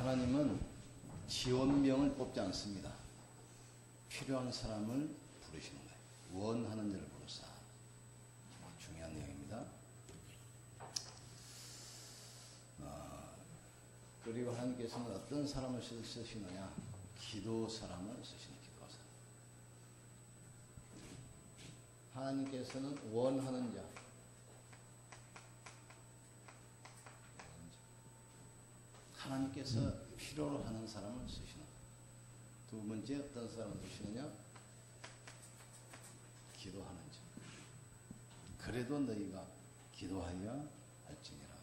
하나님은 지원병을 뽑지 않습니다. 필요한 사람을 부르시는 거예요. 원하는 자를 부르사. 중요한 내용입니다. 그리고 하나님께서는 어떤 사람을 쓰시느냐? 기도 사람을 쓰시는 기도 사람. 하나님께서는 원하는 자. 하나님께서 필요로 하는 사람을 쓰시는. 두 번째 어떤 사람을 쓰시느냐? 기도하는 자. 그래도 너희가 기도하여 할지니라.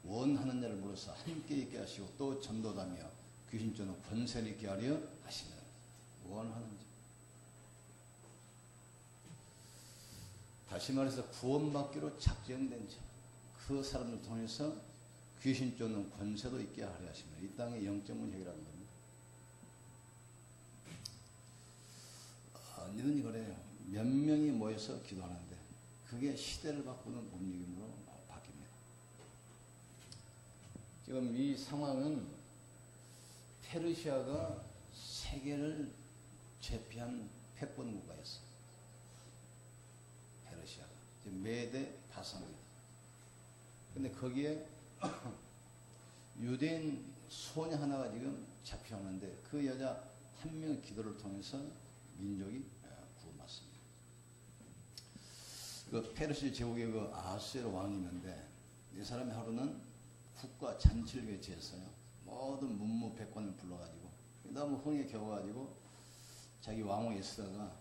원하는 자를 불러서 함께 있게 하시고 또 전도하며 귀신 쫓는 권세를 있게 하려 하시는. 원하는 자. 다시 말해서 구원받기로 작정된 자. 그 사람을 통해서 귀신 쫓는 권세도 있게 하려 하십니다. 이 땅의 영적 문혁이라는 겁니다. 언제든지 그래요. 몇 명이 모여서 기도하는데 그게 시대를 바꾸는 움직임으로 바뀝니다. 지금 이 상황은 페르시아가 세계를 제패한 패권 국가였어요. 페르시아가. 메대 바사입니다. 근데 거기에 유대인 소녀 하나가 지금 잡혀오는데 그 여자 한 명의 기도를 통해서 민족이 구원받습니다. 그 페르시 제국의 그 아하수에로 왕이 있는데 이 사람이 하루는 국가 잔치를 개최했어요. 모든 문무 백관을 불러가지고 너무 흥에 겨워가지고 자기 왕후 에스더가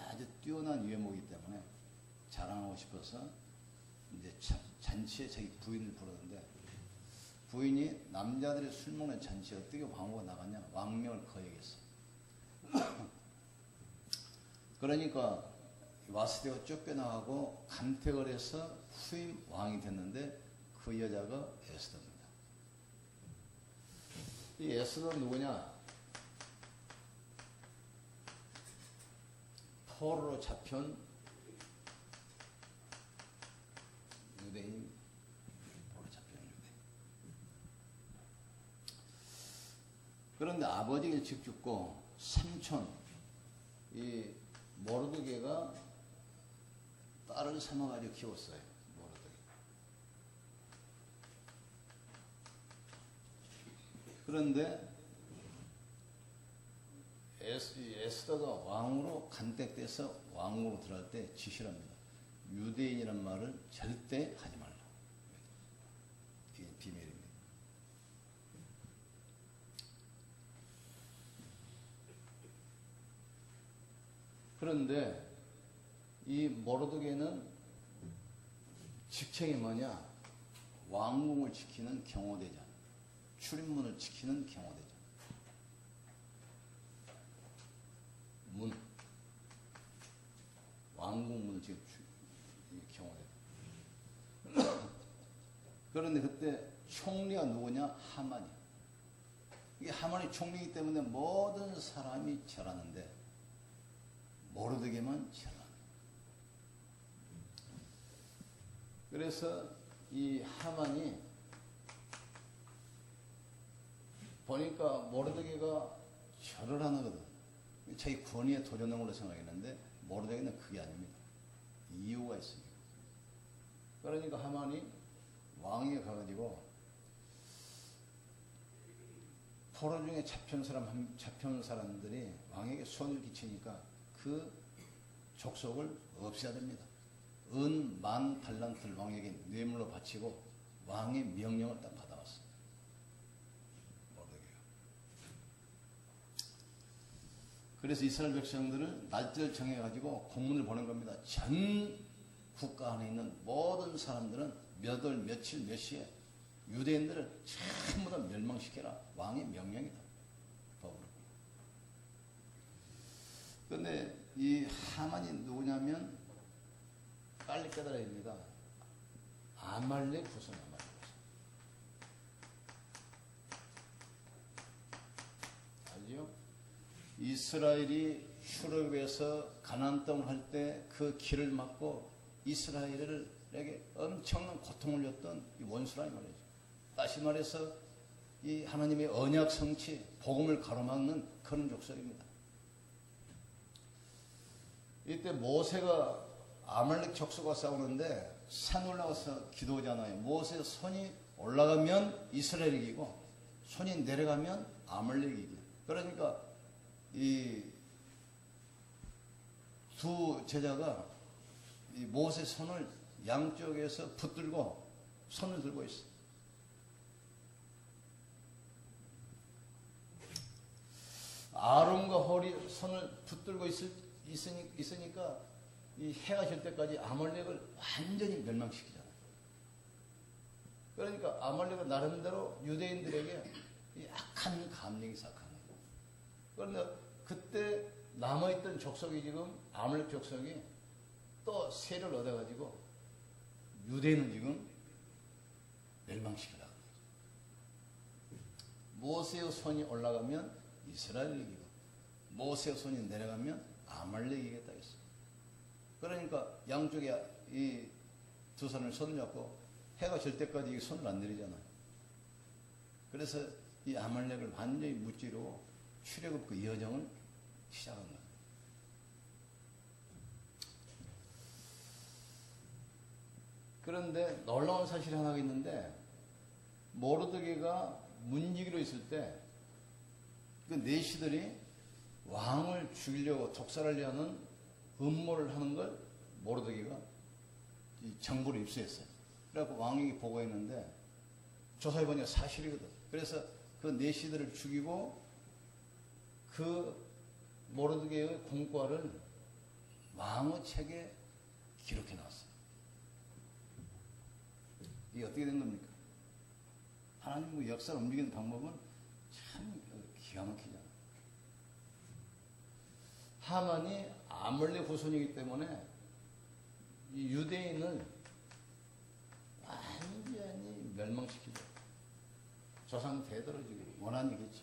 아주 뛰어난 유해모이기 때문에 자랑하고 싶어서 이제 잔치에 자기 부인을 부르는데 부인이 남자들이 술 먹는 잔치에 어떻게 왕후가 나갔냐? 왕명을 거역했어. 그러니까 와스데가 쫓겨나가고 간택을 해서 후임 왕이 됐는데 그 여자가 에스더입니다. 이 에스더는 누구냐? 포로로 잡혀온 유대인. 그런데 아버지가 일찍 죽고 삼촌 이 모르드게가 딸을 삼아가지고 키웠어요. 모르드게. 그런데 에스더가 왕으로 간택돼서 왕으로 들어갈 때 지시를 합니다. 유대인이란 말을 절대 하지 말라. 이게 비밀입니다. 그런데 이 모르드게는 직책이 뭐냐? 왕궁을 지키는 경호대장, 출입문을 지키는 경호대장. 문, 왕궁 문을 지키는 경호대장. 그런데 그때 총리가 누구냐? 하만이야. 이게 하만이 총리이기 때문에 모든 사람이 절하는데 모르드게만 절하는. 그래서 이 하만이 보니까 모르드게가 절을 하는 거거든. 자기 권위에 도전한 걸로 생각했는데 모르드게는 그게 아닙니다. 이유가 있습니다. 그러니까 하만이 왕에게 가가지고 포로 중에 잡혀온 사람들이 왕에게 손을 끼치니까 그 족속을 없애야 됩니다. 은 10,000달란트를 왕에게 뇌물로 바치고 왕의 명령을 딱 받아왔어요. 모르게요. 그래서 이스라엘 백성들을 날짜를 정해가지고 공문을 보낸 겁니다. 전 국가 안에 있는 모든 사람들은 몇 월, 며칠, 몇 시에 유대인들을 전부 다 멸망시켜라. 왕의 명령이다. 법으로. 그런데 이 하만이 누구냐면 빨리 깨달아야 됩니다. 아말렉 후손 아말렉 후손. 알죠? 이스라엘이 출애굽에서 가나안 땅을 할 때 그 길을 막고 이스라엘에게 엄청난 고통을 줬던 이 원수라는 말이죠. 다시 말해서 이 하나님의 언약 성취, 복음을 가로막는 그런 족속입니다. 이때 모세가 아말렉 족속과 싸우는데 산 올라가서 기도하잖아요. 모세의 손이 올라가면 이스라엘이 이기고 손이 내려가면 아말렉이 이겨. 그러니까 이 두 제자가 이 모세 손을 양쪽에서 붙들고 손을 들고 있어. 아론과 홀이 손을 붙들고 있으니까 이 해가 질 때까지 아말렉을 완전히 멸망시키잖아요. 그러니까 아말렉은 나름대로 유대인들에게 이 악한 감정이 시작하는 거예요. 그런데 그때 남아있던 족속이 지금 아말렉 족속이 또 세를 얻어가지고 유대인을 지금 멸망시키려고 합니다. 모세의 손이 올라가면 이스라엘이 이기고 모세의 손이 내려가면 아말렉이 이겼다 했어요. 그러니까 양쪽에 이 두 손을 손잡고 해가 질 때까지 이 손을 안 내리잖아요. 그래서 이 아말렉을 완전히 무찌르고 출애굽 그 여정을 시작한 거예요. 그런데 놀라운 사실이 하나가 있는데 모르드게가 문지기로 있을 때 그 내시들이 왕을 죽이려고 독살하려 하는 음모를 하는 걸 모르드게가 정보를 입수했어요. 그래갖고 왕에게 보고했는데 조사해보니까 사실이거든. 그래서 그 내시들을 죽이고 그 모르드게의 공과를 왕의 책에 기록해 놨어요. 이게 어떻게 된 겁니까? 하나님의 역사를 움직이는 방법은 참 기가 막히잖아요. 하만이 아말렉 후손이기 때문에 이 유대인을 완전히 멸망시키죠. 조상 대대로 지금 원한이겠죠.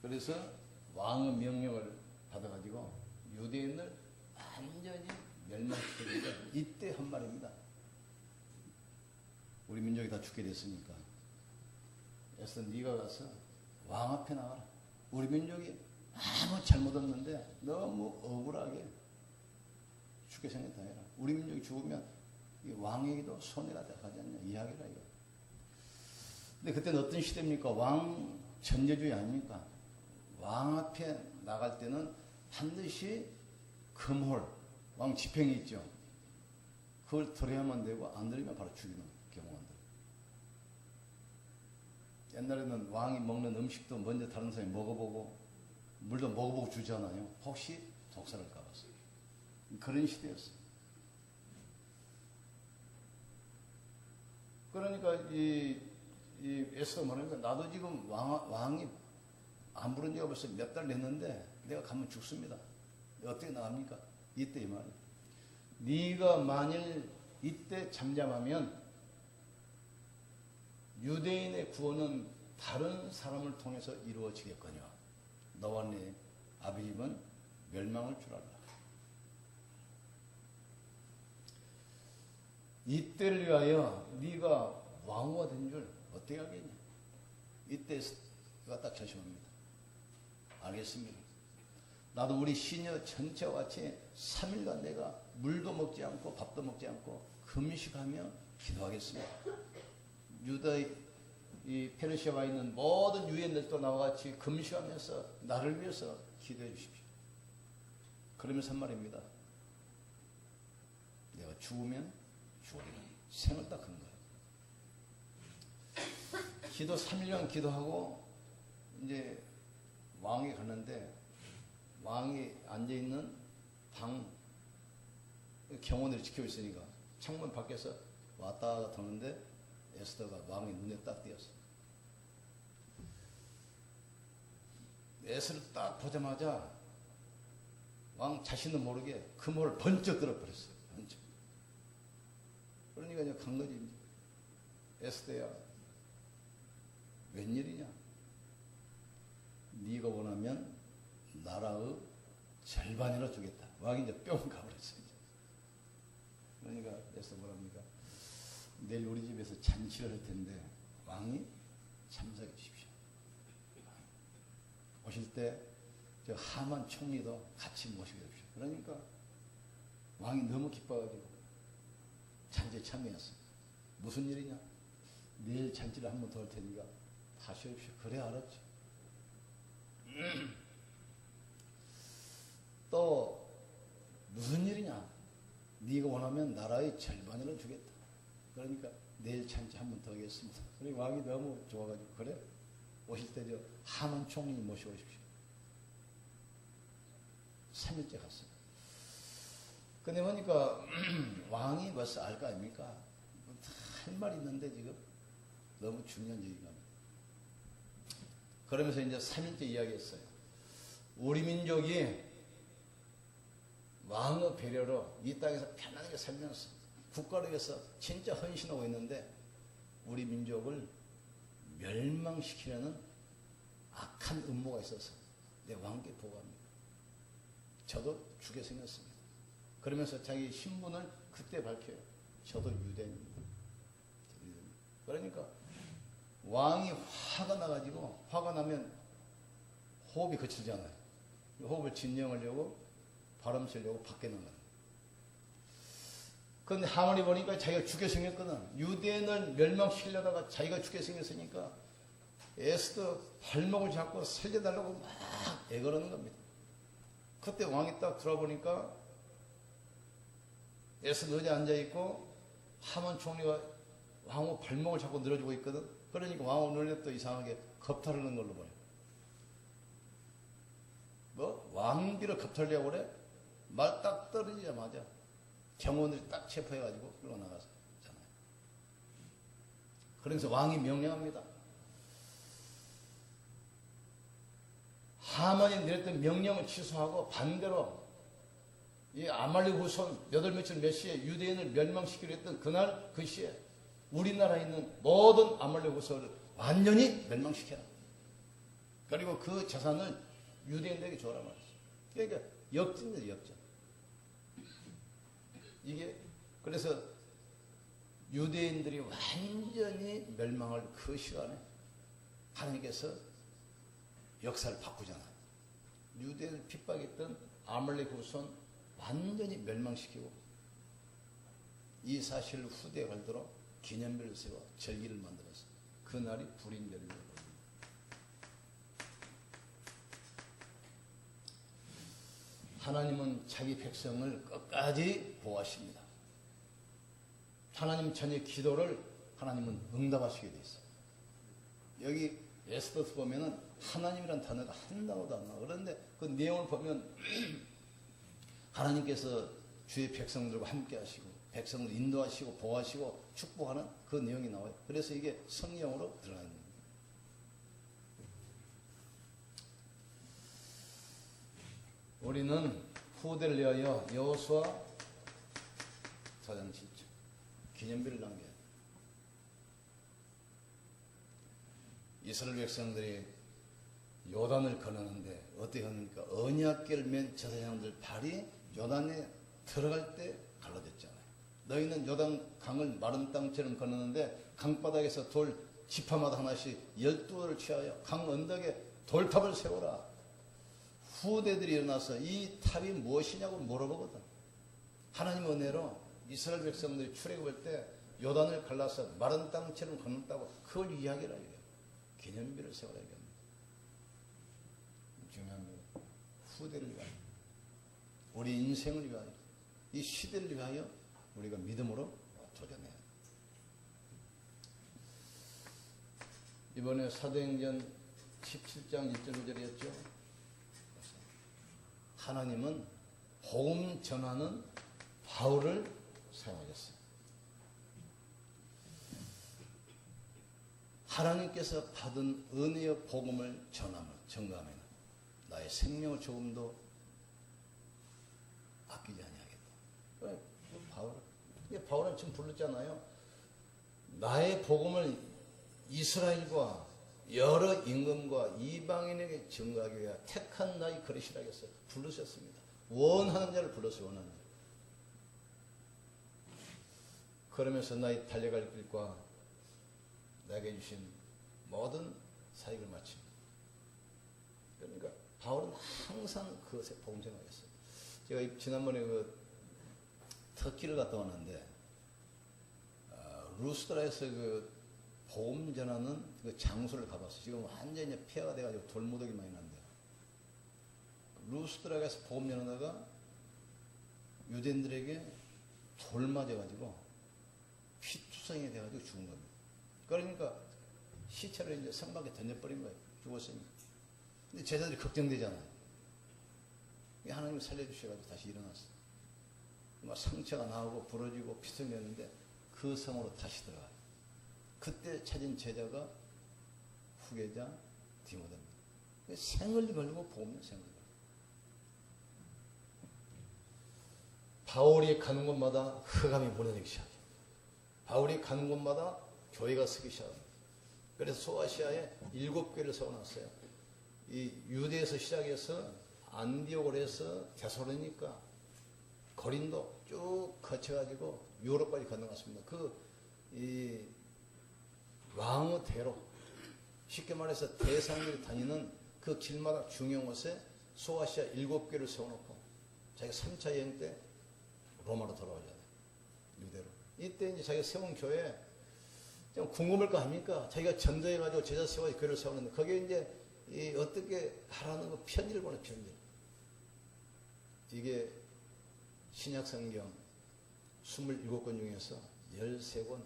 그래서 왕의 명령을 받아가지고 유대인을 완전히 멸망시키는데 이때 한 말입니다. 우리 민족이 다 죽게 됐으니까 그래서 네가 가서 왕 앞에 나가라. 우리 민족이 아무 잘못 없는데 너무 억울하게 죽게 생겼다 해라. 우리 민족이 죽으면 이 왕에게도 손해가 되지 않냐 이야기라 이거. 근데 그때는 어떤 시대입니까? 왕 전제주의 아닙니까? 왕 앞에 나갈 때는 반드시 금홀, 왕 지팽이 있죠. 그걸 드려야만 되고 안 드리면 바로 죽이는 경우가 있다. 옛날에는 왕이 먹는 음식도 먼저 다른 사람이 먹어보고 물도 먹어보고 주잖아요. 혹시 독살을 까봤어요. 그런 시대였어요. 그러니까 이 에스더가 말하니까 나도 지금 왕이 안 부른 지가 벌써 몇 달 됐는데 내가 가면 죽습니다. 어떻게 나갑니까? 이때 이 말이에요. 네가 만일 이때 잠잠하면 유대인의 구원은 다른 사람을 통해서 이루어지겠거니와 너와 네 아비 집은 멸망할 줄 알라. 이때를 위하여 네가 왕후가 된 줄 어떻게 알겠냐? 이때가 딱 결심합니다. 알겠습니다. 나도 우리 시녀 전체와 같이 3일간 내가 물도 먹지 않고 밥도 먹지 않고 금식하며 기도하겠습니다. 유다의 이 페르시아에 와 있는 모든 유대인들도 나와 같이 금식하면서 나를 위해서 기도해 주십시오. 그러면서 한 말입니다. 내가 죽으면 죽으리라. 생을 딱 건 거예요. 기도 3일간 기도하고 이제 왕이 갔는데 왕이 앉아있는 방 경호원들이 지키고 있으니까 창문 밖에서 왔다 갔다 하는데 에스더가 왕의 눈에 딱 띄었어. 에스더를 딱 보자마자 왕 자신도 모르게 금호를 번쩍 들어버렸어요. 번쩍. 그러니까 이제 간 거지. 이제. 에스더야, 웬일이냐? 네가 원하면 나라의 절반이나 주겠다. 왕이 이제 뿅 가버렸어요. 그러니까 에스더 뭐랍니까? 내일 우리 집에서 잔치를 할 텐데 왕이 참석해 주십시오. 오실 때 저 하만 총리도 같이 모시게 해주십시오. 그러니까 왕이 너무 기뻐가지고 잔치에 참여했어요. 무슨 일이냐? 내일 잔치를 한 번 더 할 테니까 다시 오십시오. 그래 알았죠. 또 무슨 일이냐? 네가 원하면 나라의 절반을 주겠다. 그러니까 내일 잔치 한 번 더 하겠습니다. 그리고 왕이 너무 좋아가지고 그래 오실 때 저 하만 총리 모시고 오십시오. 3일째 갔어요. 근데 보니까 왕이 벌써 알 거 아닙니까? 할 말이 있는데 지금 너무 중요한 얘기가. 그러면서 이제 3일째 이야기했어요. 우리 민족이 왕의 배려로 이 땅에서 편안하게 살면서 국가를 위해서 진짜 헌신하고 있는데 우리 민족을 멸망시키려는 악한 음모가 있어서 내 왕께 보고합니다. 저도 죽게 생겼습니다. 그러면서 자기 신분을 그때 밝혀요. 저도 유대인입니다. 그러니까 왕이 화가 나가지고 화가 나면 호흡이 거칠잖아요. 호흡을 진정하려고 바람 쐬려고 밖에 나가요. 그런데 하만이 보니까 자기가 죽게 생겼거든. 유대인을 멸망시키려다가 자기가 죽게 생겼으니까 에스더 발목을 잡고 살려달라고 막 애걸하는 겁니다. 그때 왕이 딱 들어보니까 에스더 의자에 앉아있고 하만 총리가 왕후 발목을 잡고 늘어주고 있거든. 그러니까 왕후 눈에 또 이상하게 겁탈을 넣는 걸로 보여. 뭐? 왕비를 겁탈려고 그래? 말 딱 떨어지자마자 경호원들이 딱 체포해가지고 끌고 나갔잖아요. 그래서 왕이 명령합니다. 하만이 내렸던 명령을 취소하고 반대로 이 아말렉 후손 몇 시에 유대인을 멸망시키려 했던 그날 그 시에 우리나라에 있는 모든 아말렉 후손을 완전히 멸망시켜라. 그리고 그 재산을 유대인들에게 줘라 말이죠. 그러니까 역전이죠, 역전. 이게 그래서 유대인들이 완전히 멸망할 그 시간에 하나님께서 역사를 바꾸잖아요. 유대인을 핍박했던 아말렉 후손 완전히 멸망시키고 이 사실을 후대에 갈도록 기념별을 세워 절기를 만들었어요. 그날이 불임절이에요. 하나님은 자기 백성을 끝까지 보호하십니다. 하나님 전의 기도를 하나님은 응답하시게 돼 있어요. 여기 에스더서 보면은 하나님이란 단어가 한 단어도 안 나와. 그런데 그 내용을 보면 하나님께서 주의 백성들과 함께 하시고 백성을 인도하시고 보호하시고 축복하는 그 내용이 나와요. 그래서 이게 성경으로 들어가 있는 거예요. 우리는 후대를 위하여 여호수아 4장 7절 기념비를 남겨요. 이스라엘 백성들이 요단을 건너는데 어떻게 하니까 언약궤를 맨 제사장들 발이 요단에 들어갈 때 갈라졌잖아요. 너희는 요단 강을 마른 땅처럼 건너는데 강바닥에서 돌 지파마다 하나씩 12돌을 취하여 강 언덕에 돌탑을 세워라. 후대들이 일어나서 이 탑이 무엇이냐고 물어보거든. 하나님 은혜로 이스라엘 백성들이 출애굽할 때 요단을 갈라서 마른 땅처럼 건넜다고 그걸 이야기를 해요. 기념비를 세워라 이겁니다. 중요한 거 후대를 위하여 우리 인생을 위하여 이 시대를 위하여 우리가 믿음으로 도전해야 돼. 이번에 사도행전 17장 1절 2절이었죠. 하나님은 복음 전하는 바울을 사용하셨어요. 하나님께서 받은 은혜의 복음을 전가하면 나의 생명을 조금도 아끼지 아니하겠다. 바울은 지금 불렀잖아요. 나의 복음을 이스라엘과 여러 임금과 이방인에게 증거하기 위하여 택한 나의 그릇이라 했어요. 부르셨습니다. 원하는 자를 불렀어요. 원하는 자. 그러면서 나의 달려갈 길과 내게 주신 모든 사역을 마칩니다. 그러니까 바울은 항상 그 복음 생각했어요. 제가 지난번에 그 터키를 갔다 왔는데 루스드라에서 그 복음 전하는 그 장소를 가봤어요. 지금 완전히 폐허가 돼가지고 돌무더기 많이 난데 루스드라에서 복음 전하다가 유대인들에게 돌 맞아가지고 피투성이 돼가지고 죽은 겁니다. 그러니까 시체를 이제 성밖에 던져버린 거예요. 죽었으니까. 근데 제자들이 걱정되잖아요. 하나님이 살려주셔가지고 다시 일어났어요. 막 상처가 나오고 부러지고 피투성이 됐는데 그 성으로 다시 들어가요. 그때 찾은 제자가 후계자 디모데입니다. 생을 걸고 복음을 생을 걸고. 바울이 가는 곳마다 흑암이 무너지기 시작해요. 바울이 가는 곳마다 교회가 서기 시작합니다. 그래서 소아시아에 7교회를 세워놨어요. 이 유대에서 시작해서 안디옥을 해서 데살로니가, 고린도 쭉 거쳐가지고 유럽까지 건너갔습니다. 이 왕의 대로, 쉽게 말해서 대상들이 다니는 그 길마다 중요한 곳에 소아시아 7교회를 세워놓고 자기가 3차 여행 때 로마로 돌아오잖아요. 유대로. 이때 이제 자기가 세운 교회 좀 궁금할 거 아닙니까? 자기가 전도해가지고 제자 세워 교회를 세우는데 거기에 이제 어떻게 하라는 거 편지를 보내, 편지. 이게 신약성경 27권 중에서 13권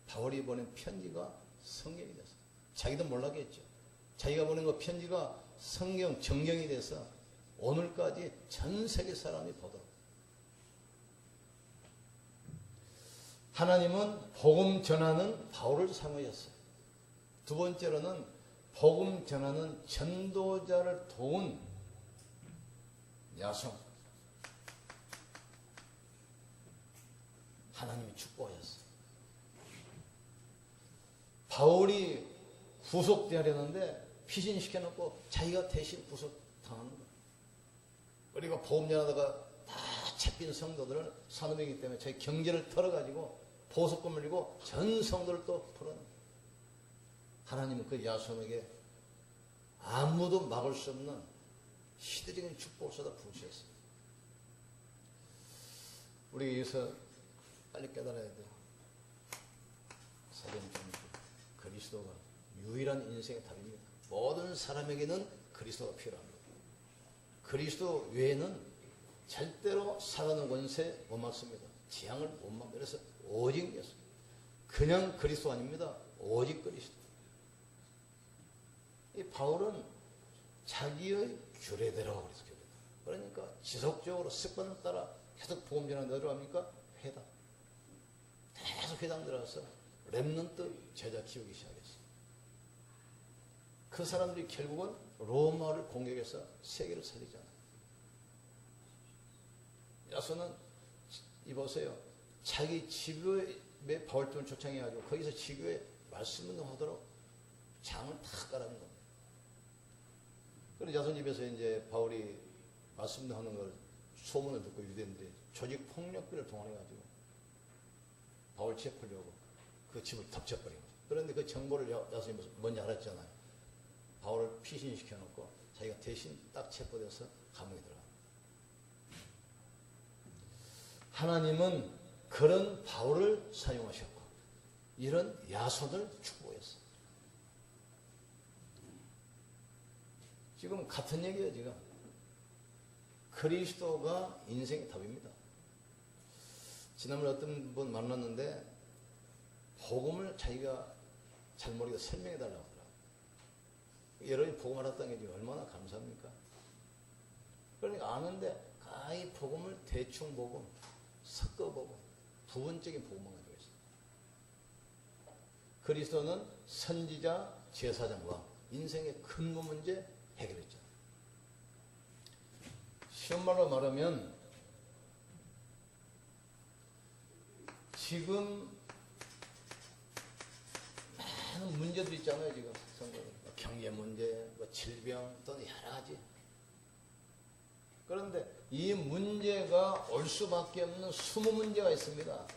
바울이 보낸 편지가 성경이 됐어요. 자기도 몰랐겠죠. 자기가 보낸 그 편지가 성경 정경이 돼서 오늘까지 전 세계 사람이 보도록. 하나님은 복음 전하는 바울을 사모하셨어요. 두 번째로는 복음 전하는 전도자를 도운 야손. 하나님이 축복하셨어요. 바울이 구속되려는데 피신시켜놓고 자기가 대신 구속당하는 거예요. 그리고 복음 전하다가 다 잡힌 성도들을 산업이기 때문에 자기 경제를 털어가지고 보석금을 들고 전 성도를 또 풀어내요. 하나님은 그 야손에게 아무도 막을 수 없는 시대적인 축복을 쏟아 부으셨어요. 우리 여기서 빨리 깨달아야 돼요. 사도행전 그리스도가 유일한 인생의 답입니다. 모든 사람에게는 그리스도가 필요합니다. 그리스도 외에는 절대로 사단의 권세 못 막습니다. 재앙을 못 막습니다. 그래서 오직 예수. 그냥 그리스도 아닙니다. 오직 그리스도. 이 바울은 자기의 규례대로 그래서 규례대로. 그러니까 지속적으로 습관을 따라 계속 복음 전하는 데로 합니까? 회당. 계속 회당 들어가서 렘넌트 제자 키우기 시작했어요. 그 사람들이 결국은 로마를 공격해서 세계를 살리잖아요. 야손은 이보세요. 자기 지교에 바울점을 초청해가지고 거기서 지교에 말씀 운동하도록 장을 다 깔아놓은 겁니다. 그래서 야손 집에서 이제 바울이 말씀 운동하는 걸 소문을 듣고 유대인들이 조직 폭력비를 동원해가지고 바울 체포하려고 그 집을 덮쳐버린 거죠. 그런데 그 정보를 야손이 먼저 알았잖아요. 바울을 피신시켜놓고 자기가 대신 딱 체포돼서 감옥에 들어가. 하나님은 그런 바울을 사용하셨고 이런 야손을 축복했어요. 지금 같은 얘기예요. 지금 그리스도가 인생의 답입니다. 지난번에 어떤 분 만났는데 복음을 자기가 잘 모르게 설명해 달라고 하더라고요. 여러분이 복음 알았다는 게 얼마나 감사합니까? 그러니까 아는데 이 복음을 대충 복음, 섞어 복음, 부분적인 복음만 가지고 있어요. 그리스도는 선지자, 제사장과 인생의 근본 문제 해결했죠. 쉬운 말로 말하면 지금 많은 문제들 있잖아요. 지금 경제 문제, 질병 또는 여러 가지. 그런데 이 문제가 올 수밖에 없는 20문제가 있습니다.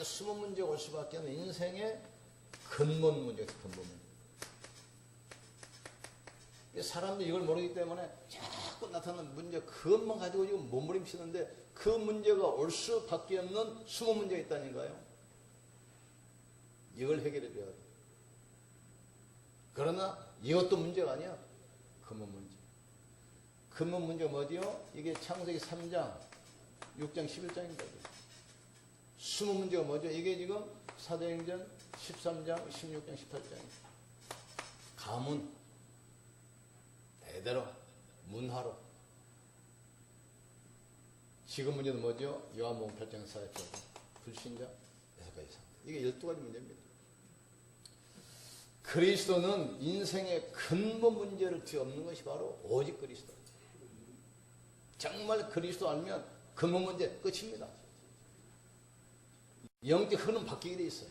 안에 숨은 문제가 올 수밖에 없는 인생의 근본 문제가 근본 문제. 사람들이 이걸 모르기 때문에 자꾸 나타나는 문제 그것만 가지고 지금 몸부림치는데 그 문제가 올 수밖에 없는 숨은 문제가 있다니까요. 이걸 해결해 줘야 돼. 그러나 이것도 문제가 아니야. 근본 문제. 근본 문제가 뭐지요? 이게 창세기 3장, 6장, 11장입니다. 숨은 문제가 뭐죠? 이게 지금 사도행전 13장, 16장, 18장입니다. 가문, 대대로, 문화로. 지금 문제는 뭐죠? 요한복음 8장 4절, 불신자, 6가지 상태. 이게 12가지 문제입니다. 그리스도는 인생의 근본 문제를 뒤엎는 것이 바로 오직 그리스도. 정말 그리스도 알면 근본 문제 끝입니다. 영적 흐름 바뀌게 돼 있어요.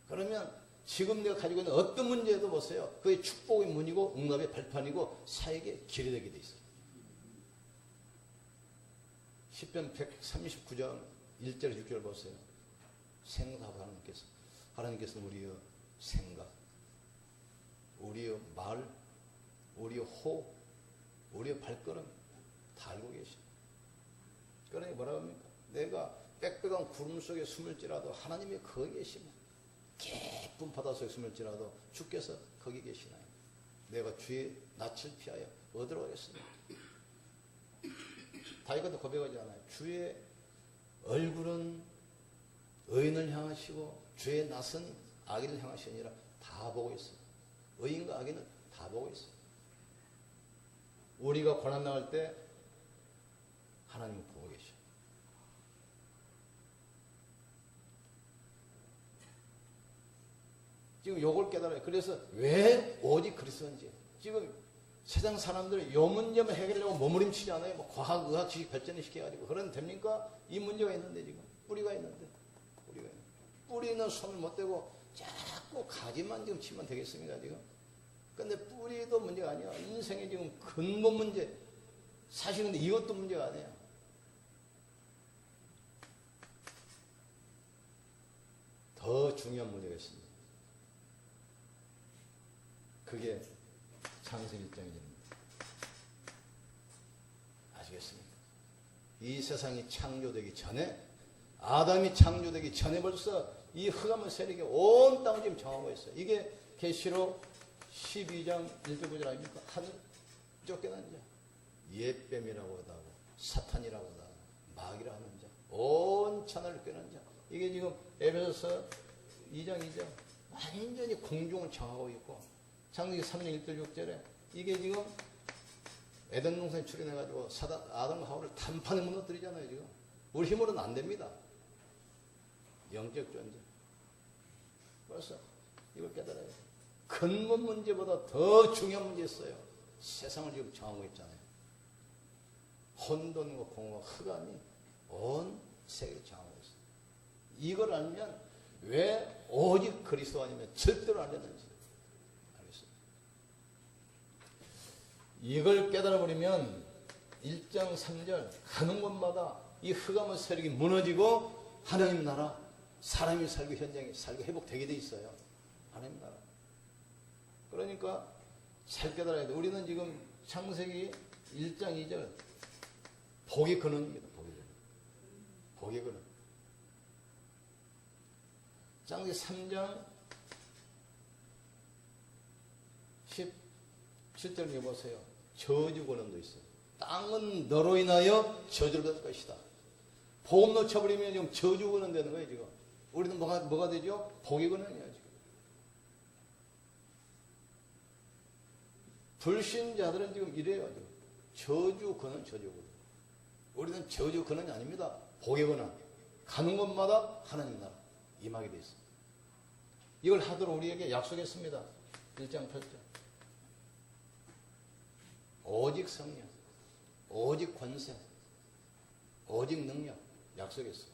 그러면 지금 내가 가지고 있는 어떤 문제도 보세요. 그게 축복의 문이고 응답의 발판이고 사역의 길이 되게 돼 있어요. 시편 139장 1절 6절 보세요. 생각하고 하나님께서 우리의 생각, 우리의 말, 우리의 호흡, 우리의 발걸음 다 알고 계십니다. 그러니 뭐라고 합니까? 내가 빽빽한 구름 속에 숨을지라도 하나님이 거기 계시면, 깊은 바다 속에 숨을지라도 주께서 거기 계시나요? 내가 주의 낯을 피하여 어디로 가겠습니까? 다윗도 고백하지 않아요. 주의 얼굴은 의인을 향하시고 주의 낯은 악인을 향하시니라. 다 보고 있어요. 의인과 악인은 다 보고 있어요. 우리가 고난 당할 때 하나님은 보고 계셔. 지금 요걸 깨달아요. 그래서 왜 오직 그리스도인지. 지금 세상 사람들은 요 문제만 해결하려고 몸부림치지 않아요. 뭐 과학, 의학, 지식 발전을 시켜가지고. 그런 됩니까? 이 문제가 있는데 지금. 뿌리가 있는데. 뿌리는 손을 못 대고 자꾸 가지만 지금 치면 되겠습니까, 지금? 근데 뿌리도 문제가 아니야. 인생의 지금 근본 문제. 사실은 이것도 문제가 아니야. 더 중요한 문제가 있습니다. 그게 창세기 1장입니다. 아시겠습니까? 이 세상이 창조되기 전에, 아담이 창조되기 전에 벌써 이 흑암의 세력이 온 땅을 지금 정하고 있어요. 이게 계시록 12장 1절 9절 아닙니까? 하늘 쫓겨난 자, 옛뱀이라고도 하고 사탄이라고도 하고 마귀라 하는 자, 온 천하를 쫓겨난 자. 이게 지금 에베소서 2장 2절 완전히 공중을 정하고 있고, 창세기 3장 1절 6절에 이게 지금 에덴 동산에 출현해가지고 아담과 하와를 단판에 무너뜨리잖아요. 지금 우리 힘으로는 안 됩니다. 영적 존재. 벌써 이걸 깨달아야 돼요. 근본 문제보다 더 중요한 문제 있어요. 세상을 지금 정하고 있잖아요. 혼돈과 공허와 흑암이 온 세계를 정하고 있어요. 이걸 알면 왜 오직 그리스도 아니면 절대로 안 되는지 알겠습니다. 이걸 깨달아버리면 1장 3절 가는 곳마다 이 흑암의 세력이 무너지고 하나님 나라, 사람이 살고 현장이 살고 회복되게 돼 있어요. 하나님 나라. 그러니까 잘 깨달아야 돼. 우리는 지금 창세기 1장 2절 복의 근원입니다. 복의 근원. 창세기 3장 17절 보세요. 저주 근원도 있어요. 땅은 너로 인하여 저주를 받을 것이다. 복음 놓쳐버리면 지금 저주 근원 되는 거예요. 지금 우리는 뭐가 되죠? 복의 근원이야. 지금 불신자들은 지금 이래요. 지금. 저주 근원, 저주 근원. 우리는 저주 근원이 아닙니다. 복의 근원. 가는 곳마다 하나님 나라 임하게 돼 있습니다. 이걸 하도록 우리에게 약속했습니다. 1장 8절. 오직 성령, 오직 권세, 오직 능력 약속했어요.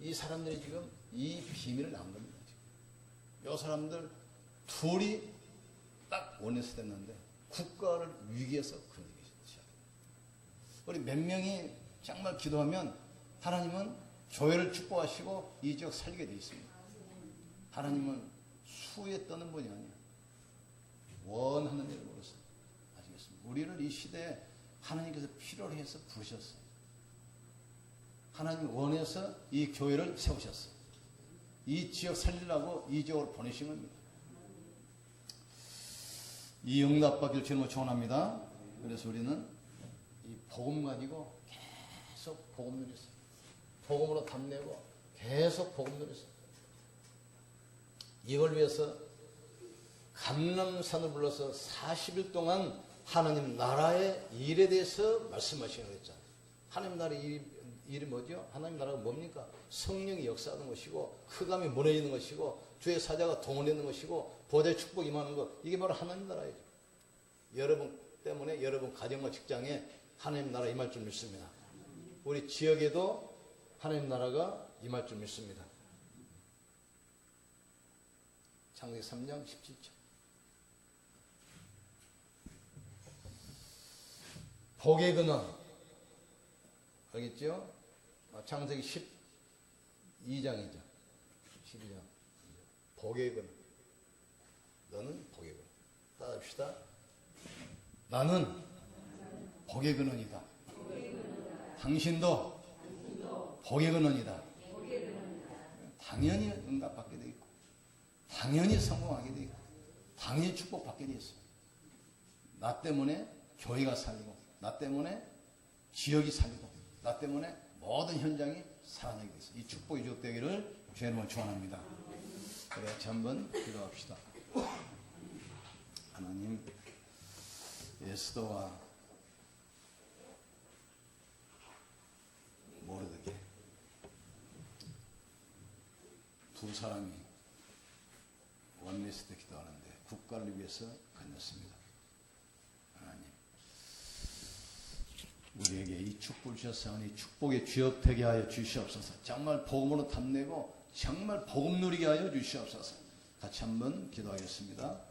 이 사람들이 지금 이 비밀을 안 겁니다. 이 사람들 둘이 딱 원해서 됐는데 국가를 위기에서 건지기 시작합니다. 우리 몇 명이 정말 기도하면 하나님은 교회를 축복하시고 이 지역 살리게 되어 있습니다. 하나님은 수에 떠는 분이 아니에요. 원하는 일을 모르겠어요. 아시겠습니까? 우리를 이 시대에 하나님께서 필요로 해서 부르셨어요. 하나님 원해서 이 교회를 세우셨어요. 이 지역 살리려고 이 지역으로 보내신 겁니다. 이 응답받기를 주님으로 축원합니다. 그래서 우리는 이 복음 가지고 계속 복음 누렸어요. 복음으로 답내고 계속 복음 누렸어요. 이걸 위해서 감람산을 불러서 40일 동안 하나님 나라의 일에 대해서 말씀하시는 거였잖아요. 하나님 나라의 일이 뭐죠? 하나님 나라가 뭡니까? 성령이 역사하는 것이고 흑암이 무너지는 것이고 주의 사자가 동원되는 것이고 보좌의 축복이 임하는 것, 이게 바로 하나님 나라예요. 여러분 때문에 여러분 가정과 직장에 하나님 나라 임할 줄 믿습니다. 우리 지역에도 하나님 나라가 임할 줄 믿습니다. 창세기 3장 17절. 복의 근원, 알겠죠? 창세기 12장이죠. 12장. 복의 근원. 너는 복의 근원. 따라합시다. 나는 복의 근원이다. 당신도 복의 근원이다. 당연히 응답받게 돼 있고, 당연히 성공하게 돼 있고, 당연히 축복받게 돼 있어요. 나 때문에 교회가 살리고, 나 때문에 지역이 살리고, 나 때문에 모든 현장이 살아나게 돼 있어요. 이 축복이 지속되기를 주의 이름으로 축원합니다. 그래, 같이 한번 기도합시다. 하나님, 에스더와 모르드게 두 사람이 원리스 때 기도하는데 국가를 위해서 건졌습니다. 하나님, 우리에게 이 축복을 주셨사오니 축복의 주역 되게 하여 주시옵소서. 정말 복음으로 탐내고 정말 복음 누리게 하여 주시옵소서. 같이 한번 기도하겠습니다.